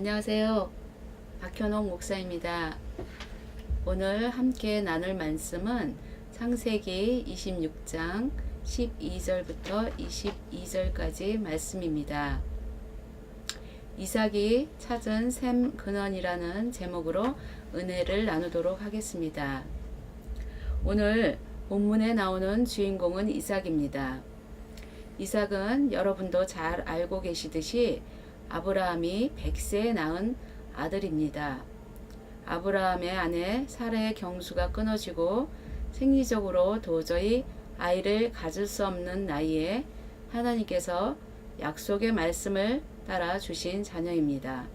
안녕하세요. 박현옥 목사입니다. 오늘 함께 나눌 말씀은 창세기 26장 12절부터 22절까지 말씀입니다. 이삭이 찾은 샘 근원이라는 제목으로 은혜를 나누도록 하겠습니다. 오늘 본문에 나오는 주인공은 이삭입니다. 이삭은 여러분도 잘 알고 계시듯이 아브라함이 100세에 낳은 아들입니다. 아브라함의 아내 사라의 경수가 끊어지고 생리적으로 도저히 아이를 가질 수 없는 나이에 하나님께서 약속의 말씀을 따라 주신 자녀입니다.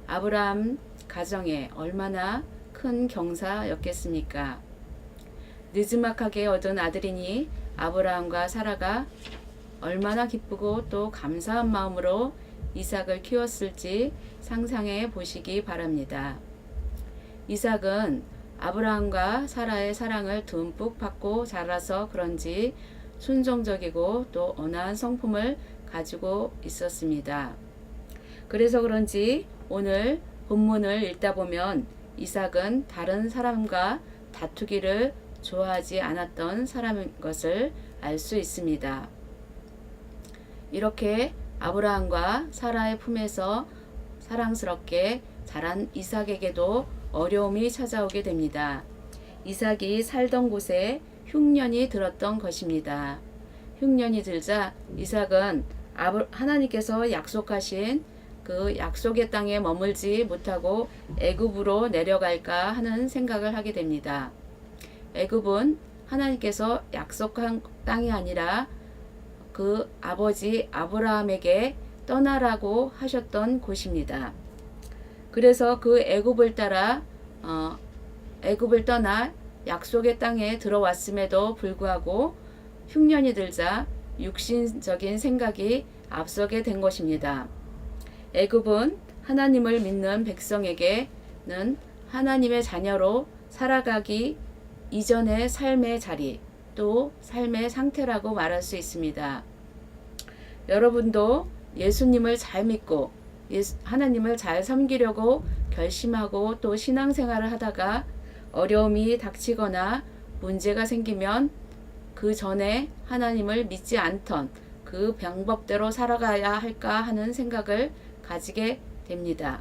아브라함 가정에 얼마나 큰 경사였겠습니까? 느지막하게 얻은 아들이니 아브라함과 사라가 얼마나 기쁘고 또 감사한 마음으로 이삭을 키웠을지 상상해 보시기 바랍니다. 이삭은 아브라함과 사라의 사랑을 듬뿍 받고 자라서 그런지 순종적이고 또 온화한 성품을 가지고 있었습니다. 그래서 그런지 오늘 본문을 읽다 보면 이삭은 다른 사람과 다투기를 좋아하지 않았던 사람인 것을 알 수 있습니다. 이렇게 아브라함과 사라의 품에서 사랑스럽게 자란 이삭에게도 어려움이 찾아오게 됩니다. 이삭이 살던 곳에 흉년이 들었던 것입니다. 흉년이 들자 이삭은 하나님께서 약속하신 그 약속의 땅에 머물지 못하고 애굽으로 내려갈까 하는 생각을 하게 됩니다. 애굽은 하나님께서 약속한 땅이 아니라 그 아버지 아브라함에게 떠나라고 하셨던 곳입니다. 그래서 그 애굽을 떠나 약속의 땅에 들어왔음에도 불구하고 흉년이 들자 육신적인 생각이 앞서게 된 것입니다. 애굽은 하나님을 믿는 백성에게는 하나님의 자녀로 살아가기 이전의 삶의 자리, 또 삶의 상태라고 말할 수 있습니다. 여러분도 예수님을 잘 믿고 하나님을 잘 섬기려고 결심하고 또 신앙생활을 하다가 어려움이 닥치거나 문제가 생기면 그 전에 하나님을 믿지 않던 그 방법대로 살아가야 할까 하는 생각을 가지게 됩니다.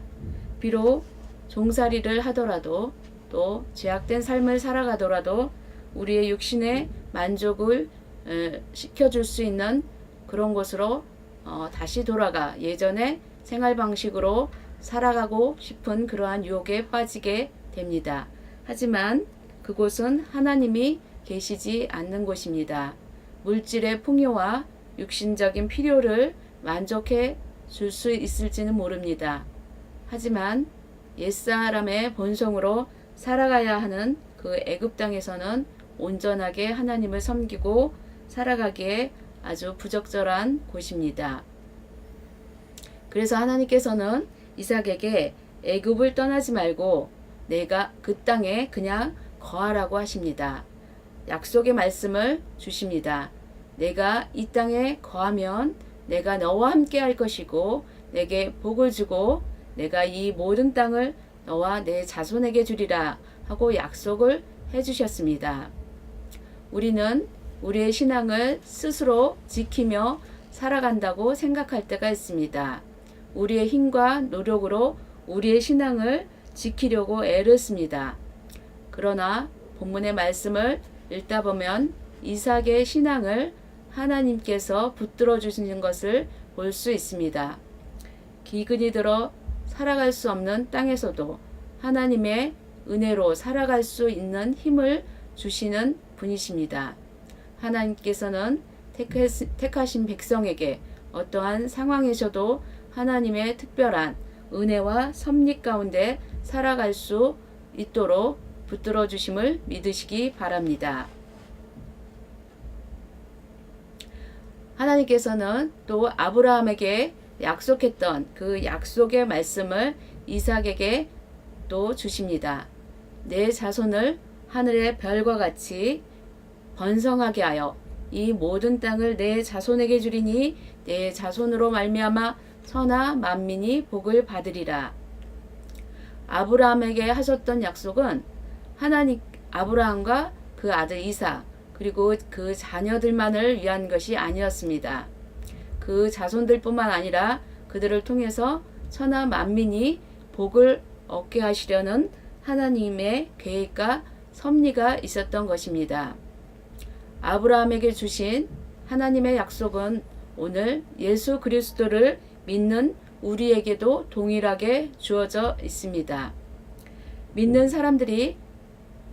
비록 종살이를 하더라도 또 죄악된 삶을 살아가더라도 우리의 육신의 만족을 시켜줄 수 있는 그런 곳으로 다시 돌아가 예전의 생활 방식으로 살아가고 싶은 그러한 유혹에 빠지게 됩니다. 하지만 그곳은 하나님이 계시지 않는 곳입니다. 물질의 풍요와 육신적인 필요를 만족해 줄 수 있을지는 모릅니다. 하지만 옛사람의 본성으로 살아가야 하는 그 애굽 땅에서는 온전하게 하나님을 섬기고 살아가기에 아주 부적절한 곳입니다. 그래서 하나님께서는 이삭에게 애굽을 떠나지 말고 내가 그 땅에 그냥 거하라고 하십니다. 약속의 말씀을 주십니다. 내가 이 땅에 거하면 내가 너와 함께 할 것이고 내게 복을 주고 내가 이 모든 땅을 너와 내 자손에게 주리라 하고 약속을 해주셨습니다. 우리는 우리의 신앙을 스스로 지키며 살아간다고 생각할 때가 있습니다. 우리의 힘과 노력으로 우리의 신앙을 지키려고 애를 씁니다. 그러나 본문의 말씀을 읽다 보면 이삭의 신앙을 하나님께서 붙들어 주시는 것을 볼 수 있습니다. 기근이 들어 살아갈 수 없는 땅에서도 하나님의 은혜로 살아갈 수 있는 힘을 주시는 분이십니다. 하나님께서는 택하신 백성에게 어떠한 상황에서도 하나님의 특별한 은혜와 섭리 가운데 살아갈 수 있도록 붙들어 주심을 믿으시기 바랍니다. 하나님께서는 또 아브라함에게 약속했던 그 약속의 말씀을 이삭에게 또 주십니다. 내 자손을 하늘의 별과 같이 번성하게 하여 이 모든 땅을 내 자손에게 주리니 내 자손으로 말미암아 천하 만민이 복을 받으리라. 아브라함에게 하셨던 약속은 하나님 아브라함과 그 아들 이삭 그리고 그 자녀들만을 위한 것이 아니었습니다. 그 자손들뿐만 아니라 그들을 통해서 천하 만민이 복을 얻게 하시려는 하나님의 계획과 섭리가 있었던 것입니다. 아브라함에게 주신 하나님의 약속은 오늘 예수 그리스도를 믿는 우리에게도 동일하게 주어져 있습니다. 믿는 사람들이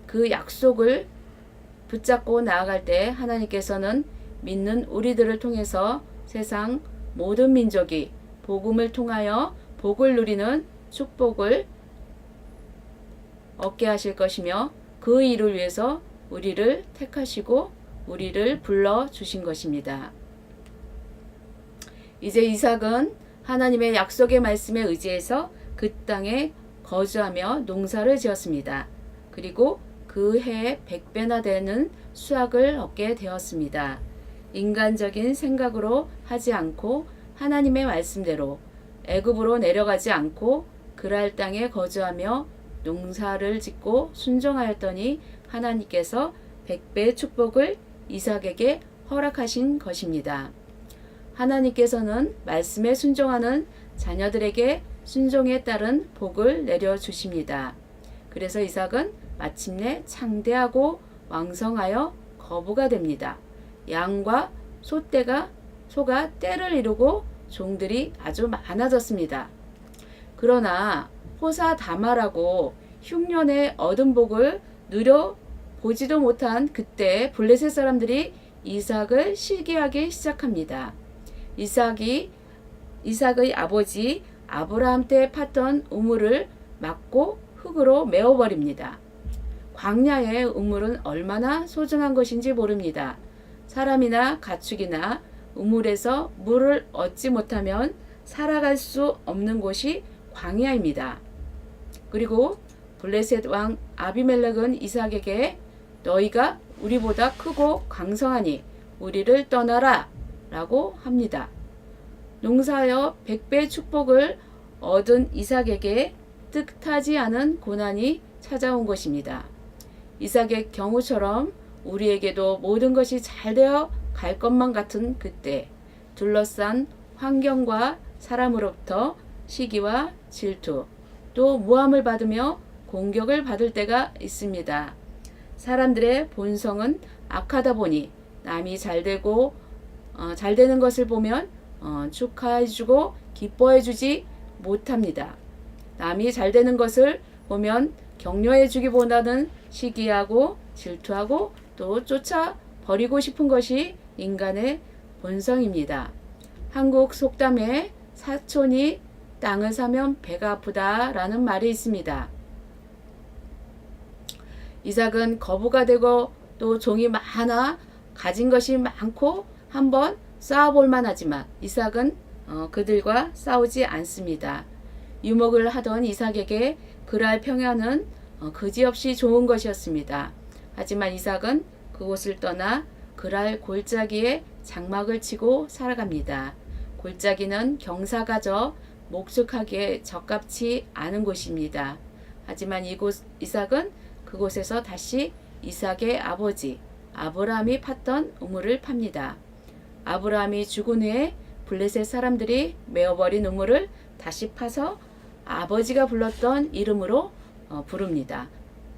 그 약속을 붙잡고 나아갈 때 하나님께서는 믿는 우리들을 통해서 세상 모든 민족이 복음을 통하여 복을 누리는 축복을 얻게 하실 것이며 그 일을 위해서 우리를 택하시고 우리를 불러주신 것입니다. 이제 이삭은 하나님의 약속의 말씀에 의지해서 그 땅에 거주하며 농사를 지었습니다. 그리고 그 해에 100배나 되는 수확을 얻게 되었습니다. 인간적인 생각으로 하지 않고 하나님의 말씀대로 애굽으로 내려가지 않고 그랄 땅에 거주하며 농사를 짓고 순종하였더니 하나님께서 100배의 축복을 이삭에게 허락하신 것입니다. 하나님께서는 말씀에 순종하는 자녀들에게 순종에 따른 복을 내려주십니다. 그래서 이삭은 마침내 창대하고 왕성하여 거부가 됩니다. 양과 소가 떼를 이루고 종들이 아주 많아졌습니다. 그러나 호사다마라고 흉년에 얻은 복을 누려보지도 못한 그때 블레셋 사람들이 이삭을 시기하기 시작합니다. 이삭의 아버지 아브라함 때 팠던 우물을 막고 흙으로 메워버립니다. 광야의 우물은 얼마나 소중한 것인지 모릅니다. 사람이나 가축이나 우물에서 물을 얻지 못하면 살아갈 수 없는 곳이 광야입니다. 그리고 블레셋 왕 아비멜렉은 이삭에게 너희가 우리보다 크고 강성하니 우리를 떠나라 라고 합니다. 농사하여 100배 축복을 얻은 이삭에게 뜻하지 않은 고난이 찾아온 것입니다. 이삭의 경우처럼 우리에게도 모든 것이 잘 되어 갈 것만 같은 그때 둘러싼 환경과 사람으로부터 시기와 질투 또 모함을 받으며 공격을 받을 때가 있습니다. 사람들의 본성은 악하다 보니 남이 잘 되는 것을 보면 축하해주고 기뻐해주지 못합니다. 남이 잘 되는 것을 보면 격려해주기보다는 시기하고 질투하고 또 쫓아버리고 싶은 것이 인간의 본성입니다. 한국 속담에 사촌이 땅을 사면 배가 아프다 라는 말이 있습니다. 이삭은 거부가 되고 또 종이 많아 가진 것이 많고 한번 싸워볼 만하지만 이삭은 그들과 싸우지 않습니다. 유목을 하던 이삭에게 그랄 평야는 그지없이 좋은 것이었습니다. 하지만 이삭은 그곳을 떠나 그랄 골짜기에 장막을 치고 살아갑니다. 골짜기는 경사가 목축하기에 적합치 않은 곳입니다. 하지만 이삭은 그곳에서 다시 이삭의 아버지 아브라함이 팠던 우물을 팝니다. 아브라함이 죽은 후에 블레셋 사람들이 메어버린 우물을 다시 파서 아버지가 불렀던 이름으로 부릅니다.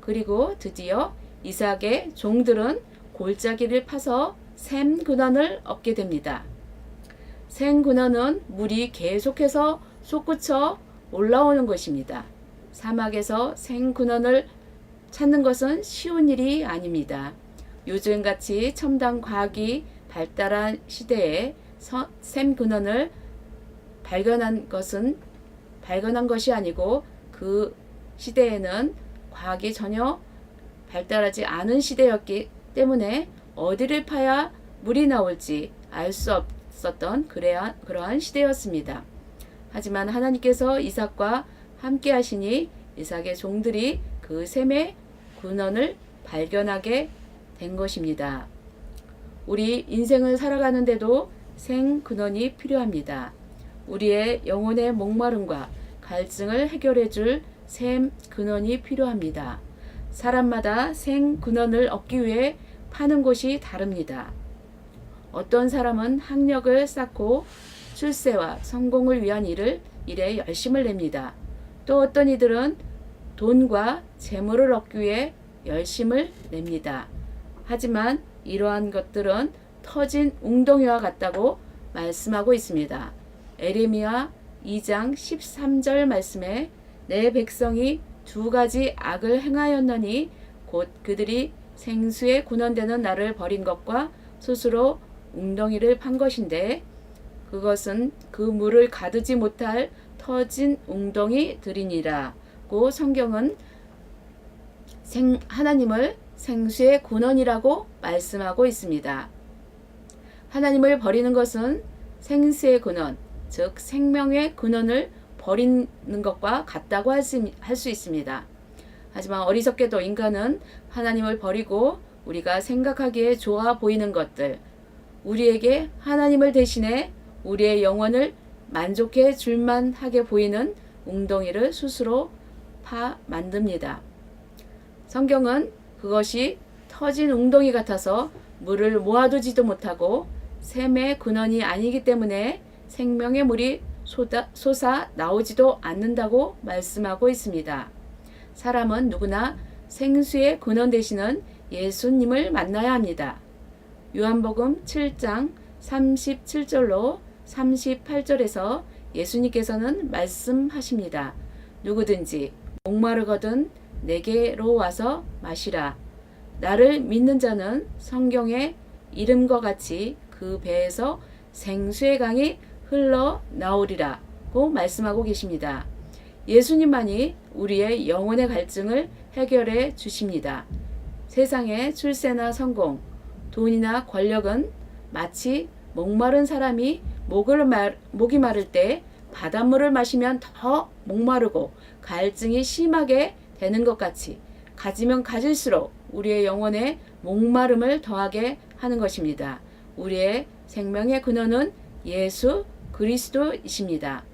그리고 드디어 이삭의 종들은 골짜기를 파서 샘 근원을 얻게 됩니다. 샘 근원은 물이 계속해서 솟구쳐 올라오는 것입니다. 사막에서 샘 근원을 찾는 것은 쉬운 일이 아닙니다. 요즘같이 첨단 과학이 발달한 시대에 샘 근원을 발견한 것이 아니고 그 시대에는 과학이 전혀 발달하지 않은 시대였기 때문에 어디를 파야 물이 나올지 알 수 없었던 그러한 시대였습니다. 하지만 하나님께서 이삭과 함께 하시니 이삭의 종들이 그 샘의 근원을 발견하게 된 것입니다. 우리 인생을 살아가는데도 샘 근원이 필요합니다. 우리의 영혼의 목마름과 갈증을 해결해 줄 샘 근원이 필요합니다. 사람마다 생 근원을 얻기 위해 파는 곳이 다릅니다. 어떤 사람은 학력을 쌓고 출세와 성공을 위한 일에 열심을 냅니다. 또 어떤 이들은 돈과 재물을 얻기 위해 열심을 냅니다. 하지만 이러한 것들은 터진 웅덩이와 같다고 말씀하고 있습니다. 에레미야 2장 13절 말씀에 내 백성이 두 가지 악을 행하였느니 곧 그들이 생수에 군원되는 나를 버린 것과 스스로 웅덩이를 판 것인데 그것은 그 물을 가두지 못할 터진 웅덩이들이니라고 성경은 하나님을 생수의 군원이라고 말씀하고 있습니다. 하나님을 버리는 것은 생수의 근원, 즉 생명의 근원을 버리는 것과 같다고 할 수 있습니다. 하지만 어리석게도 인간은 하나님을 버리고 우리가 생각하기에 좋아 보이는 것들, 우리에게 하나님을 대신해 우리의 영혼을 만족해 줄만 하게 보이는 웅덩이를 스스로 만듭니다. 성경은 그것이 터진 웅덩이 같아서 물을 모아두지도 못하고 샘의 근원이 아니기 때문에 생명의 물이 솟아 나오지도 않는다고 말씀하고 있습니다. 사람은 누구나 생수의 근원 되시는 예수님을 만나야 합니다. 요한복음 7장 37절로 38절에서 예수님께서는 말씀하십니다. 누구든지 목마르거든 내게로 와서 마시라. 나를 믿는 자는 성경의 이름과 같이 그 배에서 생수의 강이 흘러 나오리라고 말씀하고 계십니다. 예수님만이 우리의 영혼의 갈증을 해결해 주십니다. 세상의 출세나 성공, 돈이나 권력은 마치 목마른 사람이 목이 마를 때 바닷물을 마시면 더 목마르고 갈증이 심하게 되는 것 같이 가지면 가질수록 우리의 영혼에 목마름을 더하게 하는 것입니다. 우리의 생명의 근원은 예수 그리스도이십니다.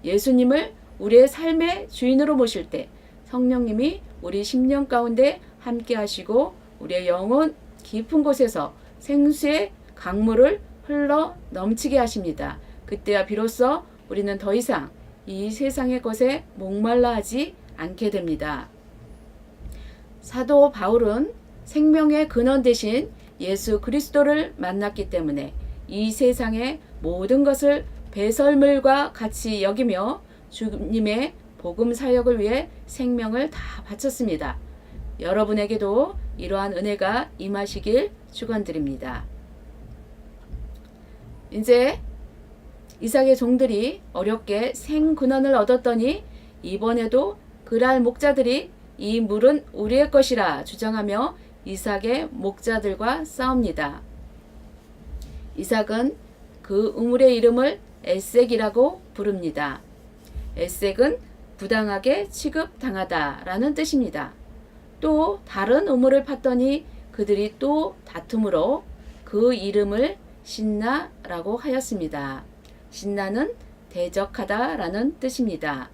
예수님을 우리의 삶의 주인으로 모실 때 성령님이 우리 심령 가운데 함께 하시고 우리의 영혼 깊은 곳에서 생수의 강물을 흘러 넘치게 하십니다. 그때야 비로소 우리는 더 이상 이 세상의 것에 목말라 하지 않게 됩니다. 사도 바울은 생명의 근원 대신 예수 그리스도를 만났기 때문에 이 세상의 모든 것을 배설물과 같이 여기며 주님의 복음 사역을 위해 생명을 다 바쳤습니다. 여러분에게도 이러한 은혜가 임하시길 축원드립니다. 이제 이삭의 종들이 어렵게 생근원을 얻었더니 이번에도 그랄 목자들이 이 물은 우리의 것이라 주장하며 이삭의 목자들과 싸웁니다. 이삭은 그 우물의 이름을 에색이라고 부릅니다. 에색은 부당하게 취급당하다 라는 뜻입니다. 또 다른 우물을 팠더니 그들이 또 다툼으로 그 이름을 신나라고 하였습니다. 신나는 대적하다 라는 뜻입니다.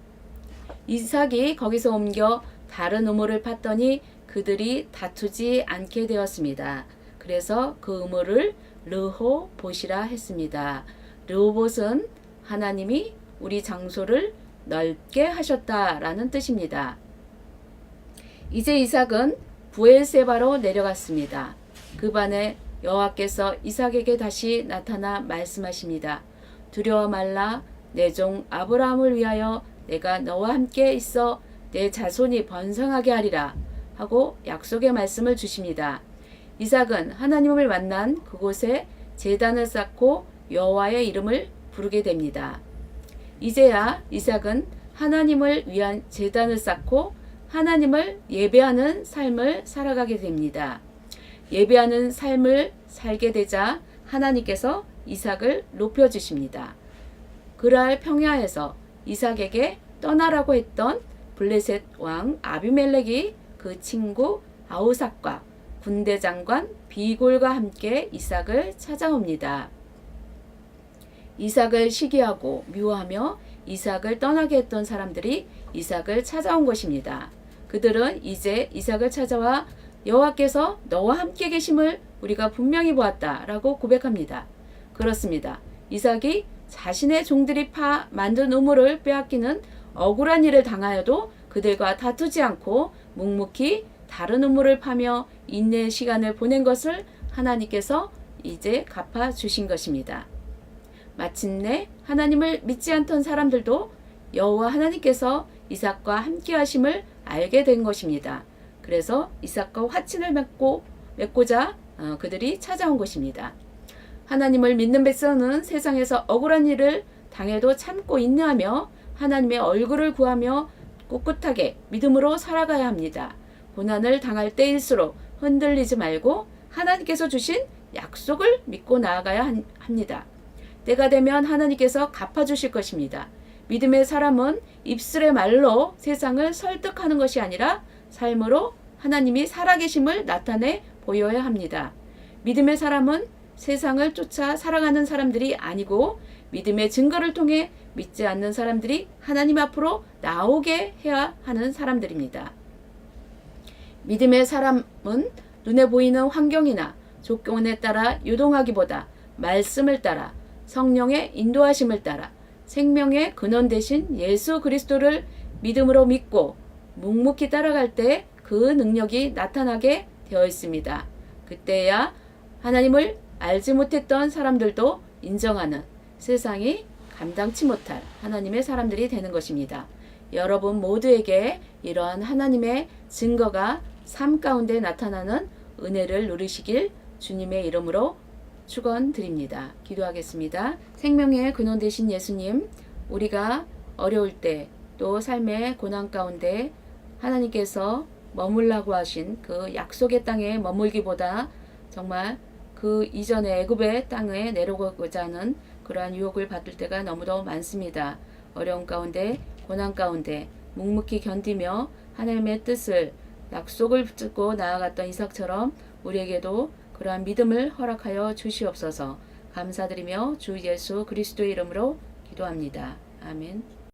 이삭이 거기서 옮겨 다른 우물을 팠더니 그들이 다투지 않게 되었습니다. 그래서 그 우물을 르호봇이라 했습니다. 르호봇은 하나님이 우리 장소를 넓게 하셨다라는 뜻입니다. 이제 이삭은 부엘세바로 내려갔습니다. 그 밤에 여호와께서 이삭에게 다시 나타나 말씀하십니다. 두려워 말라. 내 종 아브라함을 위하여 내가 너와 함께 있어 내 자손이 번성하게 하리라 하고 약속의 말씀을 주십니다. 이삭은 하나님을 만난 그곳에 제단을 쌓고 여호와의 이름을 부르게 됩니다. 이제야 이삭은 하나님을 위한 제단을 쌓고 하나님을 예배하는 삶을 살아가게 됩니다. 예배하는 삶을 살게 되자 하나님께서 이삭을 높여주십니다. 그랄 평야에서 이삭에게 떠나라고 했던 블레셋 왕 아비멜렉이 그 친구 아우삭과 군대 장관 비골과 함께 이삭을 찾아옵니다. 이삭을 시기하고 미워하며 이삭을 떠나게 했던 사람들이 이삭을 찾아온 것입니다. 그들은 이제 이삭을 찾아와 여호와께서 너와 함께 계심을 우리가 분명히 보았다라고 고백합니다. 그렇습니다. 이삭이 자신의 종들이 만든 우물을 빼앗기는 억울한 일을 당하여도 그들과 다투지 않고 묵묵히 다른 우물을 파며 인내의 시간을 보낸 것을 하나님께서 이제 갚아주신 것입니다. 마침내 하나님을 믿지 않던 사람들도 여호와 하나님께서 이삭과 함께 하심을 알게 된 것입니다. 그래서 이삭과 화친을 맺고자 그들이 찾아온 것입니다. 하나님을 믿는 백성은 세상에서 억울한 일을 당해도 참고 인내하며 하나님의 얼굴을 구하며 꿋꿋하게 믿음으로 살아가야 합니다. 고난을 당할 때일수록 흔들리지 말고 하나님께서 주신 약속을 믿고 나아가야 합니다. 때가 되면 하나님께서 갚아주실 것입니다. 믿음의 사람은 입술의 말로 세상을 설득하는 것이 아니라 삶으로 하나님이 살아계심을 나타내 보여야 합니다. 믿음의 사람은 세상을 쫓아 살아가는 사람들이 아니고 믿음의 증거를 통해 믿지 않는 사람들이 하나님 앞으로 나오게 해야 하는 사람들입니다. 믿음의 사람은 눈에 보이는 환경이나 조건에 따라 유동하기보다 말씀을 따라 성령의 인도하심을 따라 생명의 근원 되신 예수 그리스도를 믿음으로 믿고 묵묵히 따라갈 때 그 능력이 나타나게 되어 있습니다. 그때야 하나님을 알지 못했던 사람들도 인정하는 세상이 감당치 못할 하나님의 사람들이 되는 것입니다. 여러분 모두에게 이러한 하나님의 증거가 삶 가운데 나타나는 은혜를 누리시길 주님의 이름으로 축원드립니다. 기도하겠습니다. 생명의 근원 되신 예수님, 우리가 어려울 때 또 삶의 고난 가운데 하나님께서 머물라고 하신 그 약속의 땅에 머물기보다 정말 그 이전의 애굽의 땅에 내려가고자 하는 그러한 유혹을 받을 때가 너무도 많습니다. 어려움 가운데 고난 가운데 묵묵히 견디며 하나님의 뜻을 약속을 붙들고 나아갔던 이삭처럼 우리에게도 그러한 믿음을 허락하여 주시옵소서. 감사드리며 주 예수 그리스도의 이름으로 기도합니다. 아멘.